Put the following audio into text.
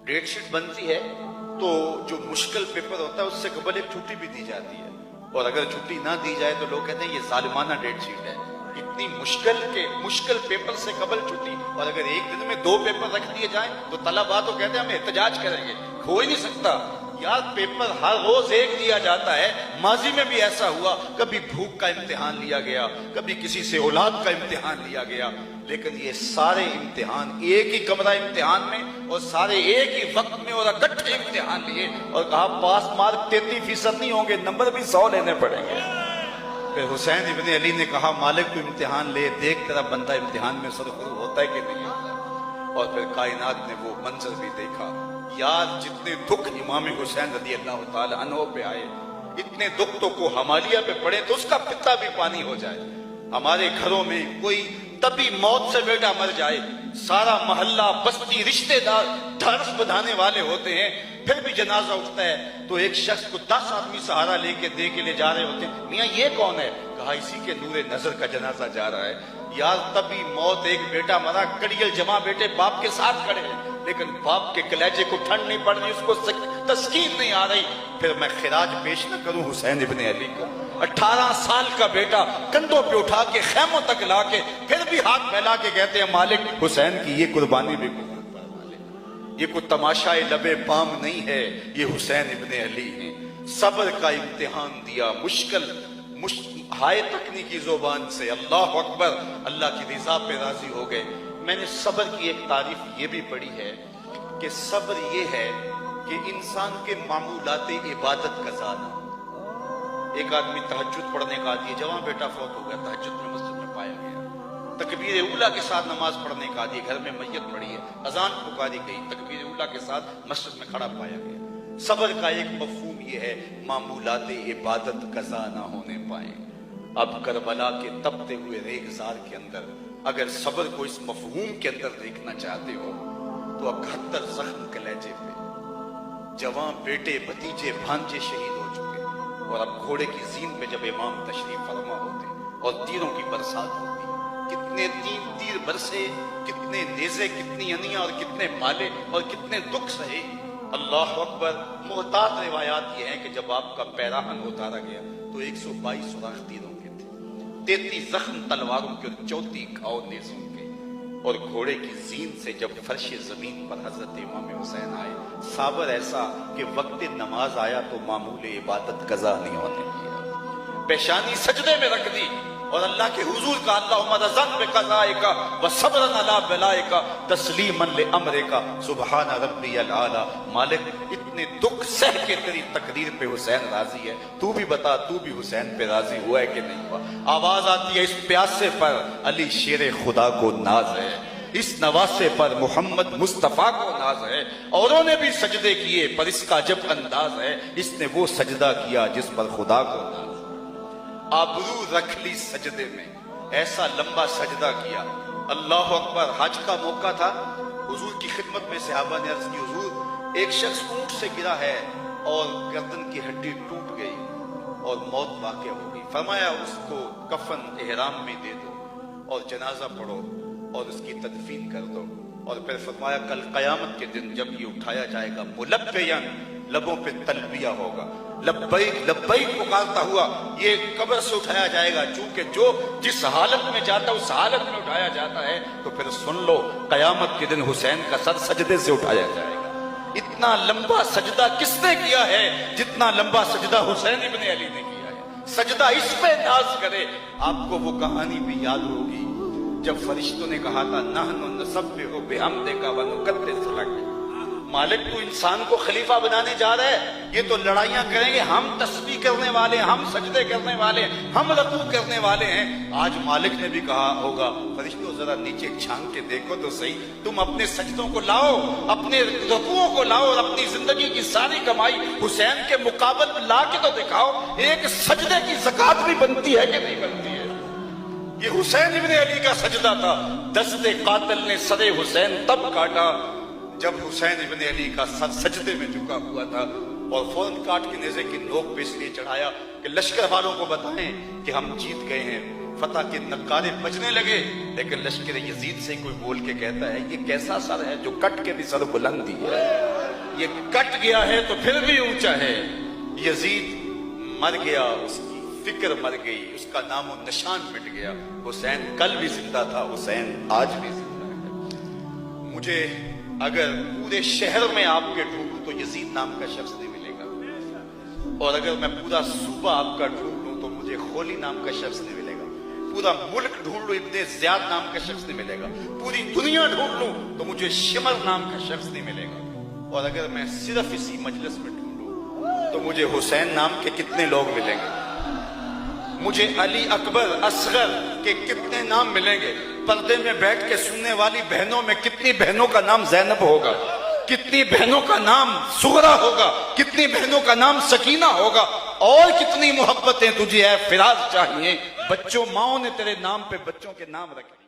Date sheet बनती है तो जो मुश्किल पेपर होता है उससे कबल एक छुट्टी भी दी जाती है, और अगर छुट्टी ना दी जाए तो लोग कहते हैं ये जालिमाना डेटशीट है। इतनी मुश्किल पेपर से कबल छुट्टी, और अगर एक दिन में 2 पेपर रख दिए जाए तो तलबा तो कहते हैं हम एहतजाज करेंगे, हो ही नहीं सकता यार। पेपर हर रोज एक दिया जाता है, माजी में भी ऐसा हुआ, कभी भूख का इम्तिहान लिया गया, कभी किसी से औलाद का इम्तिहान लिया गया, लेकिन ये सारे इम्तिहान एक ही कमरा इम्तिहान में और सारे एक ही वक्त में और इकट्ठे इम्तिहान लिए, और कहा पास मार्क 33% नहीं होंगे, नंबर भी 100 लेने पड़ेंगे। फिर हुसैन इब्ने अली ने कहा मालिक तू इम्तिहान ले, देख तेरा बंदा इम्तिहान में सरफुर होता है कि नहीं होता। और फिर कायनात ने वो मंजर भी देखा यार, जितने दुख इमाम हुसैन रज़ी अल्लाह ताला अन्हु पे आए, इतने दुख तो को हमालिया पे पड़े तो उसका पिता भी पानी हो जाए। हमारे घरों में कोई तभी मौत से बेटा मर जाए, सारा मोहल्ला बस्ती रिश्तेदार ढारस बंधाने वाले होते हैं, फिर भी जनाजा उठता है तो एक शख्स को 10 आदमी सहारा लेके दे के ले जा रहे होते हैं। मियां ये कौन है? कहा इसी के नूरे नजर का जनाजा जा रहा है। यार तभी मौत, एक बेटा मरा, कड़ियल जमा बेटे बाप के साथ खड़े हैं, लेकिन बाप के कलेजे को ठंड नहीं पड़ रही, उसको तस्कीन नहीं आ रही। फिर मैं खिराज पेश न करूं हुसैन इब्ने अली को? 18 साल का बेटा कंधों पे उठा के खैमों तक ला के फिर भी हाथ फैला के कहते हैं मालिक हुसैन की ये कुर्बानी भी कबूल कर मालिक। ये कोई तमाशाए लबे पाम नहीं है, ये हुसैन इब्ने अली हैं। सब्र का इम्तिहान दिया, मुश्किल हाय तकनीकी जुबान से अल्लाह अकबर, अल्लाह की रिजा पे राजी हो गए। मैंने सब्र की एक तारीफ ये भी पढ़ी है कि सब्र ये है कि इंसान के मामूलाते इबादत का जाना। एक आदमी तहज्जुद पढ़ने का आदी है, जवां बेटा फौत हो गया, तहज्जुद में मस्जिद में पाया गया, तकबीर उला के साथ नमाज पढ़ने का आदी, घर में मैयत पड़ी है, अजान पुकारी गई, तकबीर उला के साथ मस्जिद में खड़ा पाया गया। सब्र का एक मफहूम ये है मामूलाते इबादत कज़ा ना होने पाए। अब करबला के तपते हुए रेगजार के अंदर अगर सब्र को इस मफहूम के अंदर देखना चाहते हो तो 71 जख्म कलेजे पे, जवां बेटे भतीजे भांजे शहीद हो चुके, और अब घोड़े की जीन में जब इमाम तशरीफ फरमा होते और तीरों की बरसात होती, कितने तीर बरसे, कितने नेज़े, कितनी अनियां और कितने माले और कितने दुख सहे। अल्लाह अकबर। मोहतात रिवायात ये है कि जब आपका पैराहन उतारा गया तो 122 सुराख तीरों के थे, 33 जख्म तलवारों के, 34 घाव नेज़ों के, और घोड़े की जीन से जब फर्श जमीन पर हजरत इमाम हुसैन आए, साबर ऐसा कि वक्त नमाज आया तो मामूल इबादत कज़ा नहीं होने दिया, पेशानी सजदे में रख दी और अल्लाह के हुजूर का अल्लाहुम्मा रज़क़ बिक़ज़ाइका व सब्रन अला बलाइका तस्लीमन ले अमरिका सुबहान रब्बियल आला। मालिक इतने दुख सह के तेरी तकदीर पे हुसैन राजी है, तू भी बता तू भी हुसैन पे राजी हुआ है कि नहीं हुआ? आवाज आती है इस प्यासे पर अली शेर खुदा को नाज है, इस नवासे पर मोहम्मद मुस्तफा को नाज है। औरों ने भी सजदे किए पर इसका जब अंदाज है, इसने वो सजदा किया जिस पर खुदा को नाज। आबरू रख ली सजदे में, ऐसा लंबा सजदा किया। अल्लाह अकबर। हज का मौका था, हुजूर की खिदमत में सहाबा ने अर्ज की हुजूर एक शख्स ऊंट से गिरा है और गर्दन की हड्डी टूट गई और मौत वाक़या हो गई। फरमाया उसको कफन एहराम में दे दो और जनाजा पढ़ो और उसकी तदफीन कर दो। और फिर फरमाया कल क़यामत के दिन जब ये उठाया जाएगा मुलब्बियन, लबों पे तलबिया होगा, लब्बैक लब्बैक पुकारता हुआ ये कब्र से उठाया जाएगा। चूंकि जो जिस हालत में जाता उस हालत में उठाया जाता है, तो फिर सुन लो कयामत के दिन हुसैन का सर सजदे से उठाया जाएगा। इतना लंबा सजदा किसने किया है जितना लंबा सजदा हुसैन इब्ने अली ने किया है? सजदा इस पे नाज करे। आपको वो कहानी भी याद होगी जब फरिश्तों ने कहा था नहनु नसब्बिहु बिहम्दिका व नुक़द्दिस लक। मालिक तू इंसान को खलीफा बनाने जा रहा है, ये तो लड़ाइयां करेंगे, हम तस्बीह करने वाले, हम सजदे करने वाले, हम रकू करने वाले हैं। आज मालिक ने भी कहा होगा फरिश्तों जरा नीचे झांक के देखो तो सही, तुम अपने सजदों को लाओ, अपने रकूओं को लाओ और अपनी जिंदगी की सारी कमाई हुसैन के मुकाबले में ला के तो दिखाओ। एक सजदे की ज़कात भी बनती है कि नहीं बनती है? ये हुसैन इब्ने अली का सजदा था। दस्ते कातिल ने सरे हुसैन तब काटा जब हुसैन इब्ने अली का सर सजदे में झुका हुआ था, और फौरन काट के नेज़े की नोक पे इसलिए चढ़ाया कि लश्कर वालों को बताएं कि हम जीत गए हैं। फतह के नक्कारे बजने लगे, लेकिन लश्कर यजीद से कोई बोल के कहता है, ये कैसा सर है जो कट के भी सर बुलंदी है, ये कट गया है तो फिर भी ऊंचा है। यजीद मर गया, उसकी फिक्र मर गई, उसका नामो निशान मिट गया। हुसैन कल भी जिंदा था, हुसैन आज भी जिंदा है। मुझे अगर पूरे शहर में आपके ढूंढूं तो यजीद नाम का शख्स नहीं मिलेगा, और अगर मैं पूरा सूबा आपका ढूंढ लूं तो मुझे खोली नाम का शख्स नहीं मिलेगा, पूरा मुल्क ढूंढ लूं इब्ने ज़ियाद नाम का शख्स नहीं मिलेगा, पूरी दुनिया ढूंढ लूं तो मुझे शिमर नाम का शख्स नहीं मिलेगा, और अगर मैं सिर्फ इसी मजलिस में ढूंढूं तो मुझे हुसैन नाम के कितने लोग मिलेंगे, मुझे अली अकबर असगर के कितने नाम मिलेंगे, पर्दे में बैठ के सुनने वाली बहनों में कितनी बहनों का नाम जैनब होगा, कितनी बहनों का नाम सुगरा होगा, कितनी बहनों का नाम सकीना होगा, और कितनी मोहब्बतें तुझे है फिराज चाहिए। बच्चों, माओ ने तेरे नाम पे बच्चों के नाम रखे।